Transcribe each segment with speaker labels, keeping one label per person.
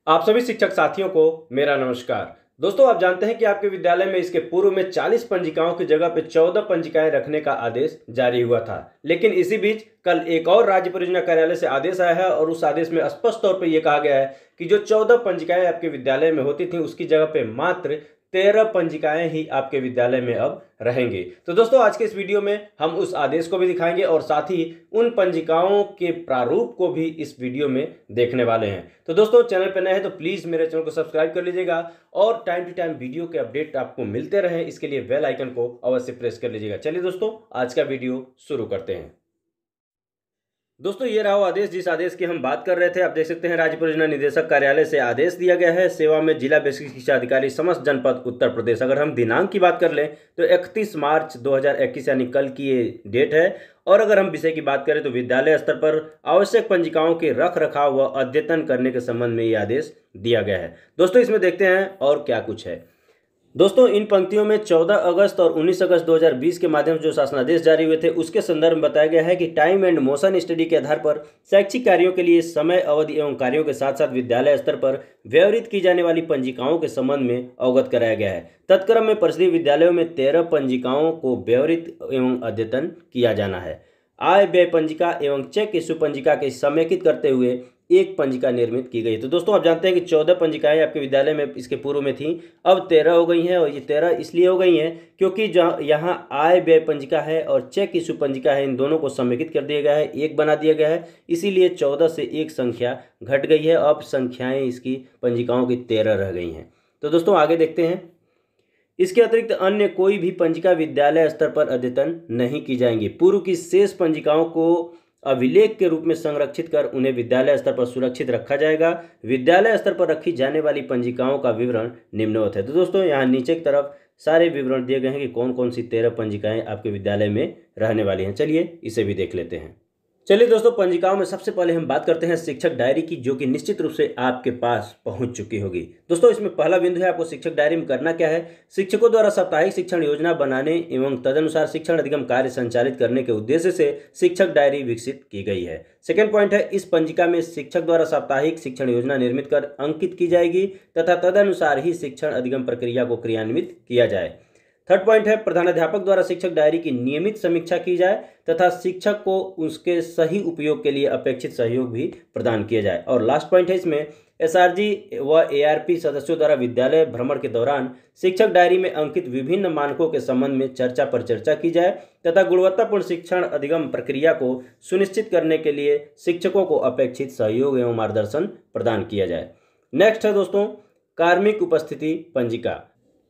Speaker 1: आप सभी शिक्षक साथियों को मेरा नमस्कार। दोस्तों, आप जानते हैं कि आपके विद्यालय में इसके पूर्व में 40 पंजिकाओं की जगह पर 14 पंजिकाएं रखने का आदेश जारी हुआ था। लेकिन इसी बीच कल एक और राज्य परियोजना कार्यालय से आदेश आया है और उस आदेश में स्पष्ट तौर पर यह कहा गया है कि जो 14 पंजिकाएं आपके विद्यालय में होती थी उसकी जगह पे मात्र 13 पंजिकाएं ही आपके विद्यालय में अब रहेंगी। तो दोस्तों, आज के इस वीडियो में हम उस आदेश को भी दिखाएंगे और साथ ही उन पंजिकाओं के प्रारूप को भी इस वीडियो में देखने वाले हैं। तो दोस्तों, चैनल पर नए हैं तो प्लीज मेरे चैनल को सब्सक्राइब कर लीजिएगा और टाइम टू टाइम वीडियो के अपडेट आपको मिलते रहे, इसके लिए बेल आइकन को अवश्य प्रेस कर लीजिएगा। चलिए दोस्तों, आज का वीडियो शुरू करते हैं। दोस्तों, ये रहा वो आदेश जिस आदेश की हम बात कर रहे थे। आप देख सकते हैं, राज्य परियोजना निदेशक कार्यालय से आदेश दिया गया है। सेवा में जिला बेसिक शिक्षा अधिकारी समस्त जनपद उत्तर प्रदेश। अगर हम दिनांक की बात कर लें तो 31 मार्च 2021 यानी कल की ये डेट है। और अगर हम विषय की बात करें तो विद्यालय स्तर पर आवश्यक पंजिकाओं के रख रखाव व अद्यतन करने के संबंध में ये आदेश दिया गया है। दोस्तों, इसमें देखते हैं और क्या कुछ है। दोस्तों, इन पंक्तियों में 14 अगस्त और 19 अगस्त 2020 के माध्यम से जो शासनादेश जारी हुए थे उसके संदर्भ में बताया गया है कि टाइम एंड मोशन स्टडी के आधार पर शैक्षिक कार्यों के लिए समय अवधि एवं कार्यों के साथ साथ विद्यालय स्तर पर व्यवहृत की जाने वाली पंजिकाओं के संबंध में अवगत कराया गया है। तत्क्रम में परिषदीय विद्यालयों में 13 पंजिकाओं को व्यवहृत एवं अद्यतन किया जाना है। आय व्यय पंजिका एवं चेक इश्यू पंजिका के समेकित करते हुए एक पंजिका निर्मित की गई। तो दोस्तों, आप जानते हैं कि 14 पंजिकाएं आपके विद्यालय में इसके पूर्व में थी, अब 13 हो गई हैं। और ये 13 इसलिए हो गई हैं क्योंकि यहाँ आय व्यय पंजिका है और चेक इश्यू पंजिका है, इन दोनों को समेकित कर दिया गया है, एक बना दिया गया है। इसीलिए 14 से एक संख्या घट गई है। अब संख्याएं इसकी पंजिकाओं की 13 रह गई हैं। तो दोस्तों, आगे देखते हैं। इसके अतिरिक्त अन्य कोई भी पंजिका विद्यालय स्तर पर अद्यतन नहीं की जाएंगी। पूर्व की शेष पंजिकाओं को अभिलेख के रूप में संरक्षित कर उन्हें विद्यालय स्तर पर सुरक्षित रखा जाएगा। विद्यालय स्तर पर रखी जाने वाली पंजिकाओं का विवरण निम्नवत है। तो दोस्तों, यहाँ नीचे की तरफ सारे विवरण दिए गए हैं कि कौन कौन सी 13 पंजिकाएं आपके विद्यालय में रहने वाली हैं। चलिए इसे भी देख लेते हैं। चलिए दोस्तों, पंजिकाओं में सबसे पहले हम बात करते हैं शिक्षक डायरी की, जो कि निश्चित रूप से आपके पास पहुंच चुकी होगी। दोस्तों, इसमें पहला बिंदु है आपको शिक्षक डायरी में करना क्या है। शिक्षकों द्वारा साप्ताहिक शिक्षण योजना बनाने एवं तदनुसार शिक्षण अधिगम कार्य संचालित करने के उद्देश्य से शिक्षक डायरी विकसित की गई है। सेकेंड पॉइंट है, इस पंजिका में शिक्षक द्वारा साप्ताहिक शिक्षण योजना निर्मित कर अंकित की जाएगी तथा तदनुसार ही शिक्षण अधिगम प्रक्रिया को क्रियान्वित किया जाए। थर्ड पॉइंट है, प्रधानाध्यापक द्वारा शिक्षक डायरी की नियमित समीक्षा की जाए तथा शिक्षक को उसके सही उपयोग के लिए अपेक्षित सहयोग भी प्रदान किया जाए। और लास्ट पॉइंट है, इसमें एसआरजी व एआरपी सदस्यों द्वारा विद्यालय भ्रमण के दौरान शिक्षक डायरी में अंकित विभिन्न मानकों के संबंध में चर्चा पर चर्चा की जाए तथा गुणवत्तापूर्ण शिक्षण अधिगम प्रक्रिया को सुनिश्चित करने के लिए शिक्षकों को अपेक्षित सहयोग एवं मार्गदर्शन प्रदान किया जाए। नेक्स्ट है दोस्तों, कार्मिक उपस्थिति पंजिका।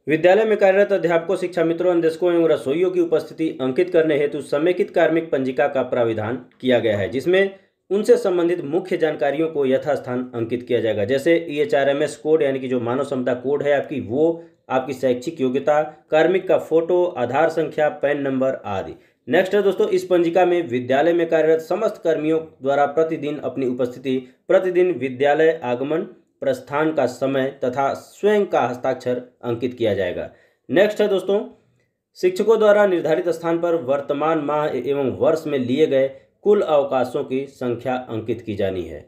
Speaker 1: विद्यालय में कार्यरत अध्यापकों, शिक्षा मित्रों, अन्वेषकों एवं रसोइयों की उपस्थिति अंकित करने हेतु समेकित कार्मिक पंजिका का प्राविधान किया गया है, जिसमें उनसे संबंधित मुख्य जानकारियों को यथास्थान अंकित किया जाएगा। जैसे EHRMS कोड यानी कि जो मानव क्षमता कोड है आपकी, वो आपकी शैक्षिक योग्यता, कार्मिक का फोटो, आधार संख्या, पैन नंबर आदि। नेक्स्ट है दोस्तों, इस पंजिका में विद्यालय में कार्यरत समस्त कर्मियों द्वारा प्रतिदिन अपनी उपस्थिति, प्रतिदिन विद्यालय आगमन, प्रस्थान का समय तथा स्वयं का हस्ताक्षर अंकित किया जाएगा। नेक्स्ट है दोस्तों, शिक्षकों द्वारा निर्धारित स्थान पर वर्तमान माह एवं वर्ष में लिए गए कुल अवकाशों की संख्या अंकित की जानी है।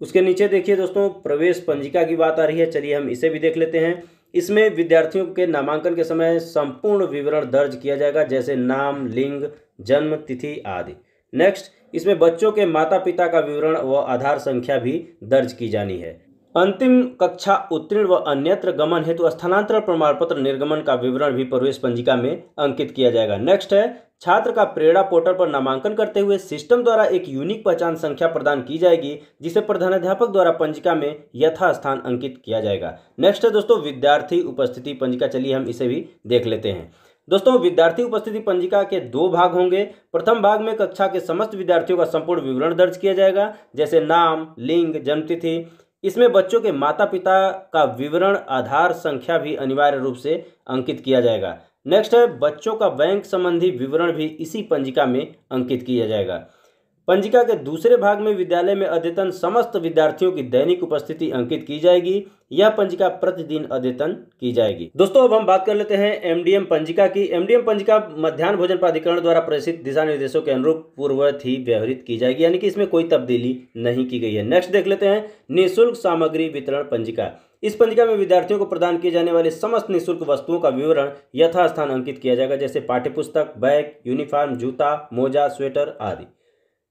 Speaker 1: उसके नीचे देखिए दोस्तों, प्रवेश पंजिका की बात आ रही है। चलिए हम इसे भी देख लेते हैं। इसमें विद्यार्थियों के नामांकन के समय संपूर्ण विवरण दर्ज किया जाएगा, जैसे नाम, लिंग, जन्म तिथि आदि। नेक्स्ट, इसमें बच्चों के माता पिता का विवरण व आधार संख्या भी दर्ज की जानी है। अंतिम कक्षा उत्तीर्ण व अन्यत्र गमन हेतु स्थानांतरण प्रमाण पत्र निर्गमन का विवरण भी प्रवेश पंजिका में अंकित किया जाएगा। नेक्स्ट है, छात्र का प्रेरणा पोर्टल पर नामांकन करते हुए सिस्टम द्वारा एक यूनिक पहचान संख्या प्रदान की जाएगी, जिसे प्रधानाध्यापक द्वारा पंजिका में यथास्थान अंकित किया जाएगा। नेक्स्ट है दोस्तों, विद्यार्थी उपस्थिति पंजिका। चलिए हम इसे भी देख लेते हैं। दोस्तों, विद्यार्थी उपस्थिति पंजिका के 2 भाग होंगे। प्रथम भाग में कक्षा के समस्त विद्यार्थियों का संपूर्ण विवरण दर्ज किया जाएगा, जैसे नाम, लिंग, जन्मतिथि। इसमें बच्चों के माता पिता का विवरण, आधार संख्या भी अनिवार्य रूप से अंकित किया जाएगा। नेक्स्ट है, बच्चों का बैंक संबंधी विवरण भी इसी पंजिका में अंकित किया जाएगा। पंजिका के दूसरे भाग में विद्यालय में अद्यतन समस्त विद्यार्थियों की दैनिक उपस्थिति अंकित की जाएगी। यह पंजिका प्रतिदिन अद्यतन की जाएगी। दोस्तों अब हम बात कर लेते हैं एमडीएम पंजिका की। एमडीएम पंजिका मध्याह्न भोजन प्राधिकरण द्वारा प्रेषित दिशा निर्देशों के अनुरूप पूर्ववत ही व्यवहृत की जाएगी, यानी कि इसमें कोई तब्दीली नहीं की गई है। नेक्स्ट देख लेते हैं निःशुल्क सामग्री वितरण पंजिका। इस पंजिका में विद्यार्थियों को प्रदान किए जाने वाले समस्त निःशुल्क वस्तुओं का विवरण यथास्थान अंकित किया जाएगा, जैसे पाठ्यपुस्तक, बैग, यूनिफॉर्म, जूता, मोजा, स्वेटर आदि।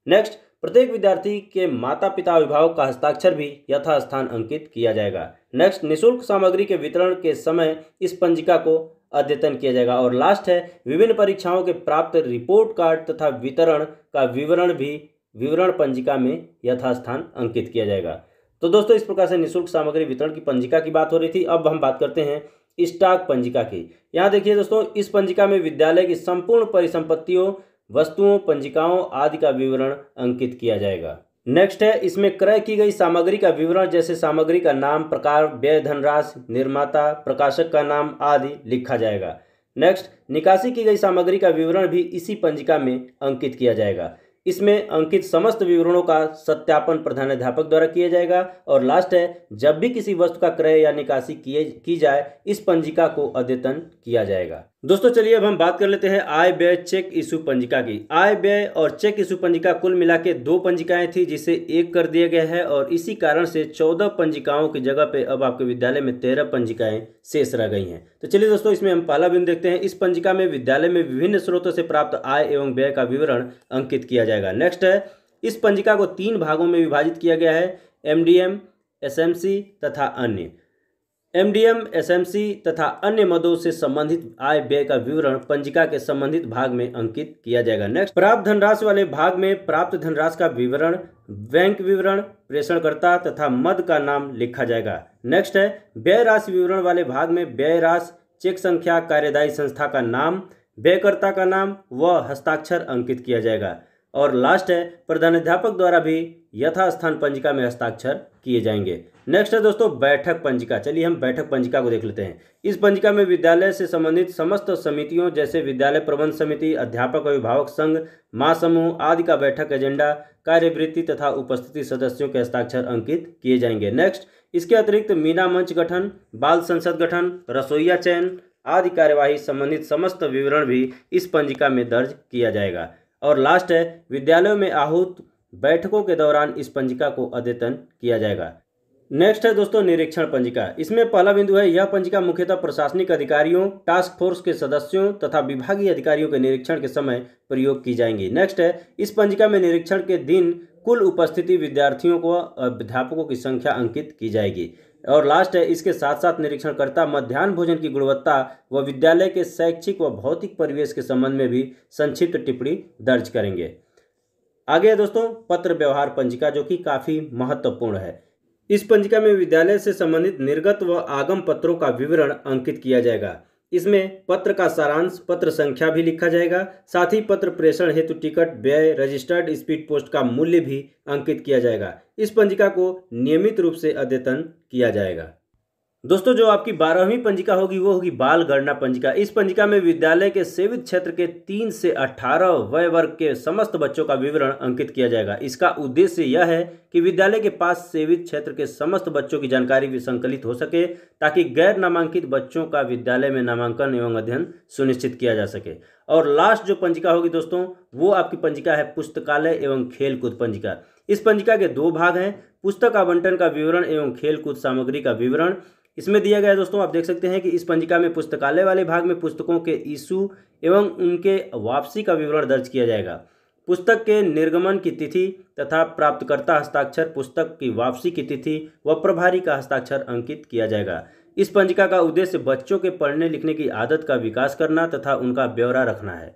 Speaker 1: नेक्स्ट, प्रत्येक विद्यार्थी के माता पिता अभिभावक का हस्ताक्षर भी यथास्थान अंकित किया जाएगा। नेक्स्ट, निःशुल्क सामग्री के वितरण के समय इस पंजिका को अद्यतन किया जाएगा। और लास्ट है, विभिन्न परीक्षाओं के प्राप्त रिपोर्ट कार्ड तथा वितरण का विवरण भी विवरण पंजिका में यथास्थान अंकित किया जाएगा। तो दोस्तों इस प्रकार से निःशुल्क सामग्री वितरण की पंजिका की बात हो रही थी। अब हम बात करते हैं स्टॉक पंजिका की। यहाँ देखिए दोस्तों, इस पंजिका में विद्यालय की संपूर्ण परिसंपत्तियों, वस्तुओं, पंजिकाओं आदि का विवरण अंकित किया जाएगा। नेक्स्ट है, इसमें क्रय की गई सामग्री का विवरण, जैसे सामग्री का नाम, प्रकार, व्यय धनराशि, निर्माता, प्रकाशक का नाम आदि लिखा जाएगा। नेक्स्ट, निकासी की गई सामग्री का विवरण भी इसी पंजिका में अंकित किया जाएगा। इसमें अंकित समस्त विवरणों का सत्यापन प्रधानाध्यापक द्वारा किया जाएगा। और लास्ट है, जब भी किसी वस्तु का क्रय या निकासी की जाए इस पंजिका को अद्यतन किया जाएगा। दोस्तों चलिए अब हम बात कर लेते हैं आय व्यय चेक इशू पंजिका की। आय व्यय और चेक इशू पंजिका कुल मिला के 2 पंजिकाएं थी, जिसे एक कर दिया गया है और इसी कारण से 14 पंजिकाओं की जगह पे अब आपके विद्यालय में 13 पंजिकाएं शेष रह गई हैं। तो चलिए दोस्तों, इसमें हम पहला बिंदु देखते हैं। इस पंजिका में विद्यालय में विभिन्न स्रोतों से प्राप्त आय एवं व्यय का विवरण अंकित किया जाएगा। नेक्स्ट है, इस पंजिका को 3 भागों में विभाजित किया गया है, एमडीएम, एसएमसी तथा अन्य। एमडीएम, एसएमसी तथा अन्य मदों से संबंधित आय व्यय का विवरण पंजिका के संबंधित भाग में अंकित किया जाएगा। नेक्स्ट, प्राप्त धनराशि वाले भाग में प्राप्त धनराशि का विवरण, बैंक विवरण, प्रेषणकर्ता तथा मद का नाम लिखा जाएगा। नेक्स्ट है, व्यय राशि विवरण वाले भाग में व्यय राशि, चेक संख्या, कार्यदायी संस्था का नाम, व्ययकर्ता का नाम व हस्ताक्षर अंकित किया जाएगा। और लास्ट है, प्रधानाध्यापक द्वारा भी यथास्थान पंजिका में हस्ताक्षर किए जाएंगे। नेक्स्ट है दोस्तों बैठक पंजिका। चलिए हम बैठक पंजिका को देख लेते हैं। इस पंजिका में विद्यालय से संबंधित समस्त समितियों, जैसे विद्यालय प्रबंध समिति, अध्यापक अभिभावक संघ, महासमूह आदि का बैठक एजेंडा, कार्यवृत्ति तथा उपस्थिति सदस्यों के हस्ताक्षर अंकित किए जाएंगे। नेक्स्ट, इसके अतिरिक्त मीना मंच गठन, बाल संसद गठन, रसोईया चयन आदि कार्यवाही संबंधित समस्त विवरण भी इस पंजिका में दर्ज किया जाएगा। और लास्ट है, विद्यालयों में आहूत बैठकों के दौरान इस पंजिका को अद्यतन किया जाएगा। नेक्स्ट है दोस्तों निरीक्षण पंजिका। इसमें पहला बिंदु है, यह पंजिका मुख्यतः प्रशासनिक अधिकारियों, टास्क फोर्स के सदस्यों तथा विभागीय अधिकारियों के निरीक्षण के समय प्रयोग की जाएंगी। नेक्स्ट है, इस पंजिका में निरीक्षण के दिन कुल उपस्थिति विद्यार्थियों को अध्यापकों की संख्या अंकित की जाएगी। और लास्ट है, इसके साथ साथ निरीक्षणकर्ता मध्याह्न भोजन की गुणवत्ता व विद्यालय के शैक्षिक व भौतिक परिवेश के संबंध में भी संक्षिप्त टिप्पणी दर्ज करेंगे। आगे है दोस्तों पत्र व्यवहार पंजिका, जो कि काफ़ी महत्वपूर्ण है। इस पंजिका में विद्यालय से संबंधित निर्गत व आगम पत्रों का विवरण अंकित किया जाएगा। इसमें पत्र का सारांश, पत्र संख्या भी लिखा जाएगा। साथ ही पत्र प्रेषण हेतु टिकट, व्यय, रजिस्टर्ड स्पीड पोस्ट का मूल्य भी अंकित किया जाएगा। इस पंजिका को नियमित रूप से अद्यतन किया जाएगा। दोस्तों जो आपकी 12वीं पंजिका होगी वो होगी बाल गणना पंजिका। इस पंजिका में विद्यालय के सेवित क्षेत्र के 3 से 18 वय वर्ग के समस्त बच्चों का विवरण अंकित किया जाएगा। इसका उद्देश्य यह है कि विद्यालय के पास सेवित क्षेत्र के समस्त बच्चों की जानकारी भी संकलित हो सके, ताकि गैर नामांकित बच्चों का विद्यालय में नामांकन एवं अध्ययन सुनिश्चित किया जा सके। और लास्ट जो पंजिका होगी दोस्तों वो आपकी पंजिका है पुस्तकालय एवं खेलकूद पंजिका। इस पंजिका के 2 भाग हैं, पुस्तक आवंटन का विवरण एवं खेलकूद सामग्री का विवरण। इसमें दिया गया है दोस्तों, आप देख सकते हैं कि इस पंजिका में पुस्तकालय वाले भाग में पुस्तकों के इशू एवं उनके वापसी का विवरण दर्ज किया जाएगा। पुस्तक के निर्गमन की तिथि तथा प्राप्तकर्ता हस्ताक्षर, पुस्तक की वापसी की तिथि व प्रभारी का हस्ताक्षर अंकित किया जाएगा। इस पंजिका का उद्देश्य बच्चों के पढ़ने लिखने की आदत का विकास करना तथा उनका ब्यौरा रखना है।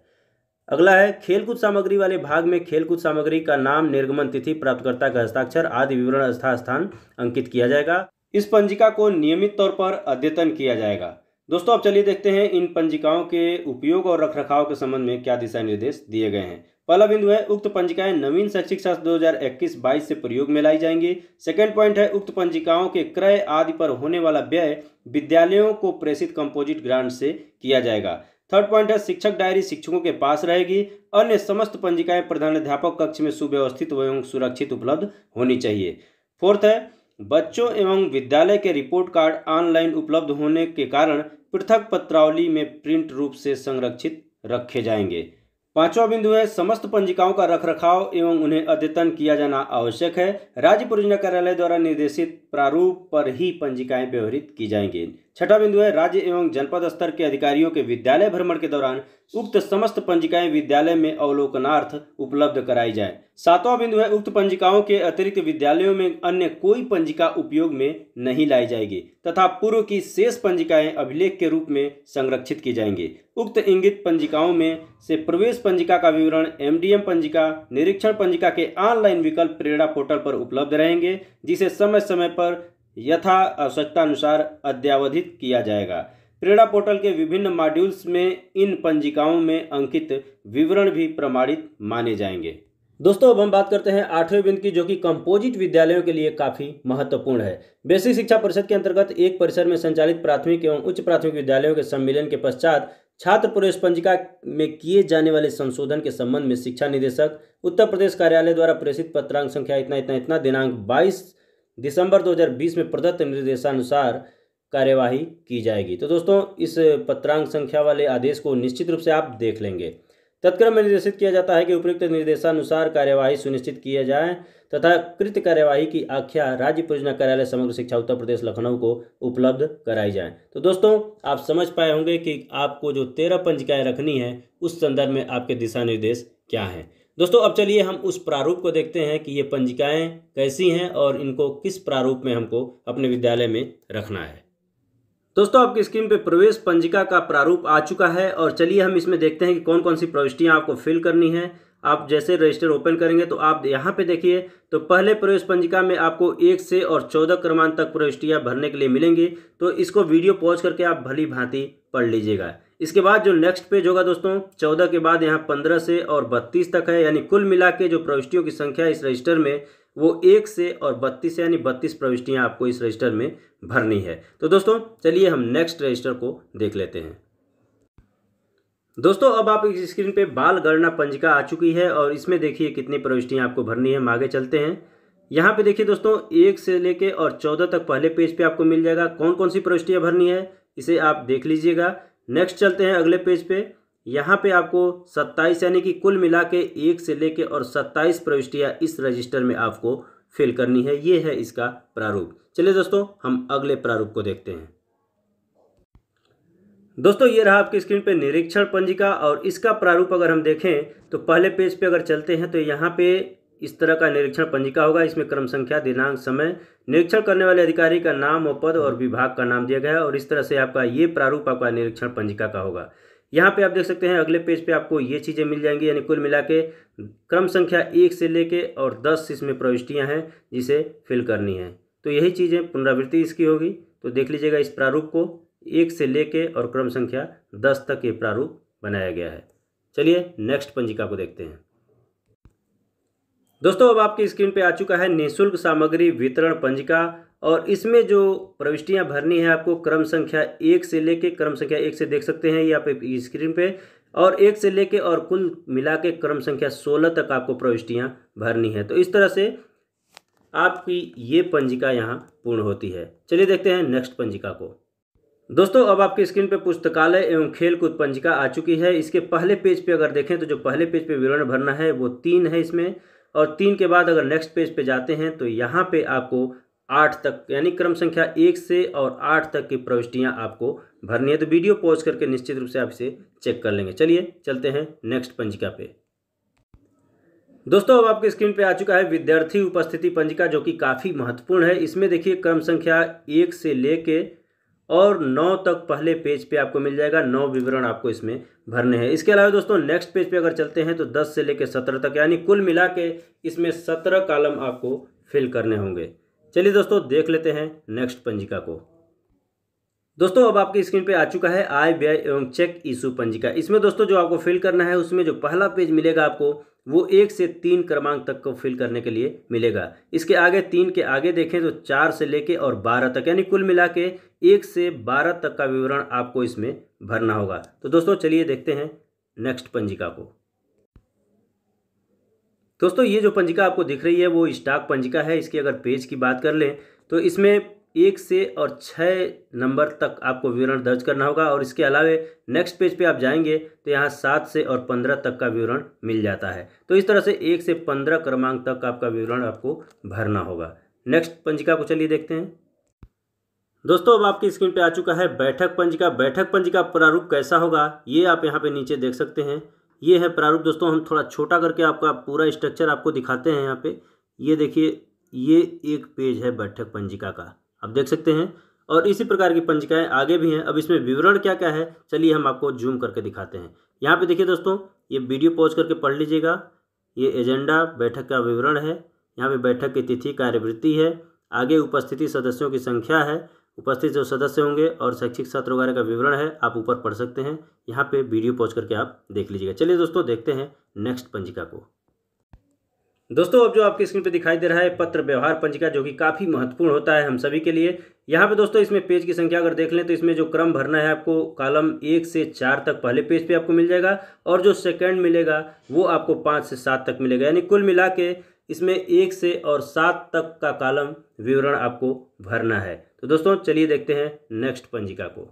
Speaker 1: अगला है खेलकूद सामग्री वाले भाग में खेलकूद सामग्री का नाम, निर्गमन तिथि, प्राप्तकर्ता का हस्ताक्षर आदि विवरण स्थान अंकित किया जाएगा। इस पंजिका को नियमित तौर पर अद्यतन किया जाएगा। दोस्तों अब चलिए देखते हैं इन पंजिकाओं के उपयोग और रखरखाव के संबंध में क्या दिशा निर्देश दिए गए हैं। पहला बिंदु है, उक्त पंजिकाएं नवीन शैक्षिक सत्र 2021-22 से प्रयोग में लाई जाएंगी। सेकंड पॉइंट है, उक्त पंजिकाओं के क्रय आदि पर होने वाला व्यय विद्यालयों को प्रेषित कंपोजिट ग्रांट से किया जाएगा। थर्ड पॉइंट है शिक्षक डायरी शिक्षकों के पास रहेगी। अन्य समस्त पंजिकाएं प्रधानाध्यापक कक्ष में सुव्यवस्थित एवं सुरक्षित उपलब्ध होनी चाहिए। फोर्थ है बच्चों एवं विद्यालय के रिपोर्ट कार्ड ऑनलाइन उपलब्ध होने के कारण पृथक पत्रावली में प्रिंट रूप से संरक्षित रखे जाएंगे। पांचवा बिंदु है समस्त पंजिकाओं का रखरखाव एवं उन्हें अद्यतन किया जाना आवश्यक है। राज्य परियोजना कार्यालय द्वारा निर्देशित प्रारूप पर ही पंजिकाएं व्यवहृत की जाएंगी। छठा बिंदु है राज्य एवं जनपद स्तर के अधिकारियों के विद्यालय भ्रमण के दौरान उक्त समस्त पंजिकाएं विद्यालय में अवलोकनार्थ उपलब्ध कराई जाए। सातवां बिंदु है उक्त पंजिकाओं के अतिरिक्त विद्यालयों में अन्य कोई पंजिका उपयोग में नहीं लाई जाएगी तथा पूर्व की शेष पंजिकाएं अभिलेख के रूप में संरक्षित की जाएंगी। उक्त इंगित पंजिकाओं में से प्रवेश पंजिका का विवरण, एमडीएम पंजिका, निरीक्षण पंजिका के ऑनलाइन विकल्प प्रेरणा पोर्टल पर उपलब्ध रहेंगे, जिसे समय समय पर यथा आवश्यकता अनुसार अद्यतनित किया जाएगा। प्रेरणा पोर्टल के विभिन्न मॉड्यूल्स में इन पंजिकाओं में अंकित विवरण भी प्रमाणित माने जाएंगे। दोस्तों अब हम बात करते हैं आठवें बिंदु की, जो कि कंपोजिट विद्यालयों के लिए काफ़ी महत्वपूर्ण है। बेसिक शिक्षा परिषद के अंतर्गत एक परिसर में संचालित प्राथमिक एवं उच्च प्राथमिक विद्यालयों के सम्मेलन के पश्चात छात्र प्रवेश पंजिका में किए जाने वाले संशोधन के संबंध में शिक्षा निदेशक उत्तर प्रदेश कार्यालय द्वारा प्रेषित पत्रांक संख्या इतना दिनांक 22 दिसंबर 2020 में प्रदत्त निर्देशानुसार कार्यवाही की जाएगी। तो दोस्तों इस पत्रांक संख्या वाले आदेश को निश्चित रूप से आप देख लेंगे। तत्क्रम में निर्देशित किया जाता है कि उपयुक्त निर्देशानुसार कार्यवाही सुनिश्चित किया जाए तथा कृत कार्यवाही की आख्या राज्य परियोजना कार्यालय समग्र शिक्षा उत्तर प्रदेश लखनऊ को उपलब्ध कराई जाए। तो दोस्तों आप समझ पाए होंगे कि आपको जो 13 पंजिकाएं रखनी है उस संदर्भ में आपके दिशा निर्देश क्या हैं। दोस्तों अब चलिए हम उस प्रारूप को देखते हैं कि ये पंजिकाएं कैसी हैं और इनको किस प्रारूप में हमको अपने विद्यालय में रखना है। दोस्तों आपकी स्क्रीन पे प्रवेश पंजिका का प्रारूप आ चुका है और चलिए हम इसमें देखते हैं कि कौन कौन सी प्रविष्टियां आपको फिल करनी है। आप जैसे रजिस्टर ओपन करेंगे तो आप यहाँ पे देखिए तो पहले प्रवेश पंजिका में आपको 1 से और 14 क्रमांक तक प्रविष्टियां भरने के लिए मिलेंगी। तो इसको वीडियो पॉज करके आप भली भांति पढ़ लीजिएगा। इसके बाद जो नेक्स्ट पेज होगा दोस्तों 14 के बाद यहाँ 15 से और 32 तक है, यानी कुल मिला के जो प्रविष्टियों की संख्या इस रजिस्टर में वो 1 से और 32 यानी 32 प्रविष्टियां आपको इस रजिस्टर में भरनी है। तो दोस्तों चलिए हम नेक्स्ट रजिस्टर को देख लेते हैं। दोस्तों अब आप इस स्क्रीन पे बाल गणना पंजिका आ चुकी है और इसमें देखिए कितनी प्रविष्टियां आपको भरनी है। हम आगे चलते हैं। यहाँ पे देखिए दोस्तों 1 से लेके और 14 तक पहले पेज पे आपको मिल जाएगा कौन कौन सी प्रविष्टियां भरनी है, इसे आप देख लीजिएगा। नेक्स्ट चलते हैं अगले पेज पे। यहाँ पे आपको 27 यानी कि कुल मिला के 1 से लेके और 27 प्रविष्टियां इस रजिस्टर में आपको फिल करनी है। ये है इसका प्रारूप। चलिए दोस्तों हम अगले प्रारूप को देखते हैं। दोस्तों ये रहा आपकी स्क्रीन पे निरीक्षण पंजिका और इसका प्रारूप अगर हम देखें तो पहले पेज पे अगर चलते हैं तो यहाँ पे इस तरह का निरीक्षण पंजिका होगा। इसमें क्रम संख्या, दिनांक, समय, निरीक्षण करने वाले अधिकारी का नाम और पद और विभाग का नाम दिया गया है और इस तरह से आपका ये प्रारूप आपका निरीक्षण पंजिका का होगा। यहाँ पे आप देख सकते हैं अगले पेज पे आपको ये चीज़ें मिल जाएंगी, यानी कुल मिला के क्रम संख्या 1 से लेके और 10 इसमें प्रविष्टियाँ हैं जिसे फिल करनी है। तो यही चीज़ें पुनरावृत्ति इसकी होगी। तो देख लीजिएगा इस प्रारूप को 1 से लेके और क्रम संख्या 10 तक ये प्रारूप बनाया गया है। चलिए नेक्स्ट पंजिका को देखते हैं। दोस्तों अब आपकी स्क्रीन पे आ चुका है निःशुल्क सामग्री वितरण पंजिका और इसमें जो प्रविष्टियां भरनी है आपको क्रम संख्या 1 से लेके क्रम संख्या 1 से देख सकते हैं ये आप स्क्रीन पे और 1 से लेके और कुल मिला के क्रम संख्या 16 तक आपको प्रविष्टियां भरनी है। तो इस तरह से आपकी ये पंजिका यहाँ पूर्ण होती है। चलिए देखते हैं नेक्स्ट पंजिका को। दोस्तों अब आपकी स्क्रीन पे पुस्तकालय एवं खेलकूद पंजिका आ चुकी है। इसके पहले पेज पे अगर देखें तो जो पहले पेज पे विवरण भरना है वो 3 है इसमें और 3 के बाद अगर नेक्स्ट पेज पे जाते हैं तो यहाँ पे आपको 8 तक यानी क्रम संख्या 1 से और 8 तक की प्रविष्टियाँ आपको भरनी है। तो वीडियो पॉज करके निश्चित रूप से आप इसे चेक कर लेंगे। चलिए चलते हैं नेक्स्ट पंजिका पे। दोस्तों अब आपकी स्क्रीन पे आ चुका है विद्यार्थी उपस्थिति पंजिका जो कि काफ़ी महत्वपूर्ण है। इसमें देखिए क्रम संख्या 1 से लेके और 9 तक पहले पेज पे आपको मिल जाएगा। 9 विवरण आपको इसमें भरने हैं। इसके अलावा दोस्तों नेक्स्ट पेज पे अगर चलते हैं तो 10 से लेकर 17 तक यानी कुल मिला के इसमें 17 कॉलम आपको फिल करने होंगे। चलिए दोस्तों देख लेते हैं नेक्स्ट पंजिका को। दोस्तों अब आपकी स्क्रीन पे आ चुका है आय व्यय एवं चेक इशू पंजिका। इसमें दोस्तों जो आपको फिल करना है उसमें जो पहला पेज मिलेगा आपको वो 1 से 3 क्रमांक तक को फिल करने के लिए मिलेगा। इसके आगे 3 के आगे देखें तो 4 से लेके और 12 तक यानी कुल मिला के 1 से 12 तक का विवरण आपको इसमें भरना होगा। तो दोस्तों चलिए देखते हैं नेक्स्ट पंजिका को। दोस्तों ये जो पंजिका आपको दिख रही है वो स्टॉक पंजिका है। इसकी अगर पेज की बात कर लें तो इसमें 1 से और 6 नंबर तक आपको विवरण दर्ज करना होगा और इसके अलावे नेक्स्ट पेज पे आप जाएंगे तो यहाँ 7 से और 15 तक का विवरण मिल जाता है। तो इस तरह से 1 से 15 क्रमांक तक आपका विवरण आपको भरना होगा। नेक्स्ट पंजिका को चलिए देखते हैं। दोस्तों अब आपकी स्क्रीन पे आ चुका है बैठक पंजिका। बैठक पंजिका प्रारूप कैसा होगा ये आप यहाँ पे नीचे देख सकते हैं। ये है प्रारूप। दोस्तों हम थोड़ा छोटा करके आपका पूरा स्ट्रक्चर आपको दिखाते हैं। यहाँ पे ये देखिए, ये एक पेज है बैठक पंजिका का, आप देख सकते हैं। और इसी प्रकार की पंजिकाएं आगे भी हैं। अब इसमें विवरण क्या क्या है चलिए हम आपको जूम करके दिखाते हैं। यहाँ पे देखिए दोस्तों, ये वीडियो पॉज करके पढ़ लीजिएगा। ये एजेंडा बैठक का विवरण है। यहाँ पे बैठक की तिथि, कार्यवृत्ति है। आगे उपस्थिति सदस्यों की संख्या है, उपस्थित जो सदस्य होंगे और शैक्षिक सत्र वगैरह का विवरण है। आप ऊपर पढ़ सकते हैं। यहाँ पे वीडियो पॉज करके आप देख लीजिएगा। चलिए दोस्तों देखते हैं नेक्स्ट पंजिका को। दोस्तों अब जो आपकी स्क्रीन पे दिखाई दे रहा है पत्र व्यवहार पंजिका, जो कि काफ़ी महत्वपूर्ण होता है हम सभी के लिए। यहाँ पे दोस्तों इसमें पेज की संख्या अगर देख लें तो इसमें जो क्रम भरना है आपको कॉलम 1 से 4 तक पहले पेज पे आपको मिल जाएगा और जो सेकंड मिलेगा वो आपको 5 से 7 तक मिलेगा। यानी कुल मिला के इसमें 1 से और 7 तक का कॉलम विवरण आपको भरना है। तो दोस्तों चलिए देखते हैं नेक्स्ट पंजिका को।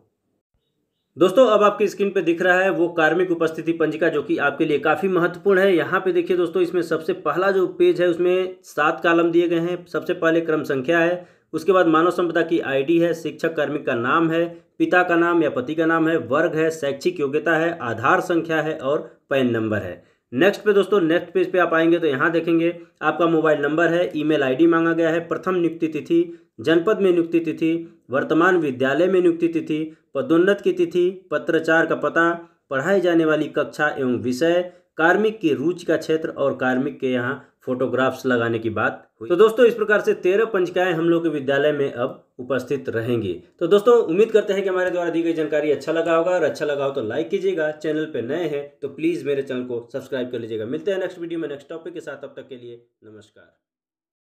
Speaker 1: दोस्तों अब आपकी स्क्रीन पे दिख रहा है वो कार्मिक उपस्थिति पंजिका, जो कि आपके लिए काफ़ी महत्वपूर्ण है। यहाँ पे देखिए दोस्तों, इसमें सबसे पहला जो पेज है उसमें 7 कॉलम दिए गए हैं। सबसे पहले क्रम संख्या है, उसके बाद मानव संपदा की आईडी है, शिक्षक कार्मिक का नाम है, पिता का नाम या पति का नाम है, वर्ग है, शैक्षिक योग्यता है, आधार संख्या है और पैन नंबर है। नेक्स्ट पे दोस्तों, नेक्स्ट पेज पे आप आएंगे तो यहाँ देखेंगे आपका मोबाइल नंबर है, ईमेल आईडी मांगा गया है, प्रथम नियुक्ति तिथि, जनपद में नियुक्ति तिथि, वर्तमान विद्यालय में नियुक्ति तिथि, पदोन्नत की तिथि, पत्राचार का पता, पढ़ाई जाने वाली कक्षा एवं विषय, कार्मिक की रुचि का क्षेत्र और कार्मिक के यहाँ फोटोग्राफ्स लगाने की बात हुई। तो दोस्तों इस प्रकार से 13 पंजिकाएं हम लोग के विद्यालय में अब उपस्थित रहेंगी। तो दोस्तों उम्मीद करते हैं कि हमारे द्वारा दी गई जानकारी अच्छा लगा होगा, और अच्छा लगा हो तो लाइक कीजिएगा। चैनल पे नए हैं तो प्लीज़ मेरे चैनल को सब्सक्राइब कर लीजिएगा। मिलते हैं नेक्स्ट वीडियो में नेक्स्ट टॉपिक के साथ। तब तक के लिए नमस्कार।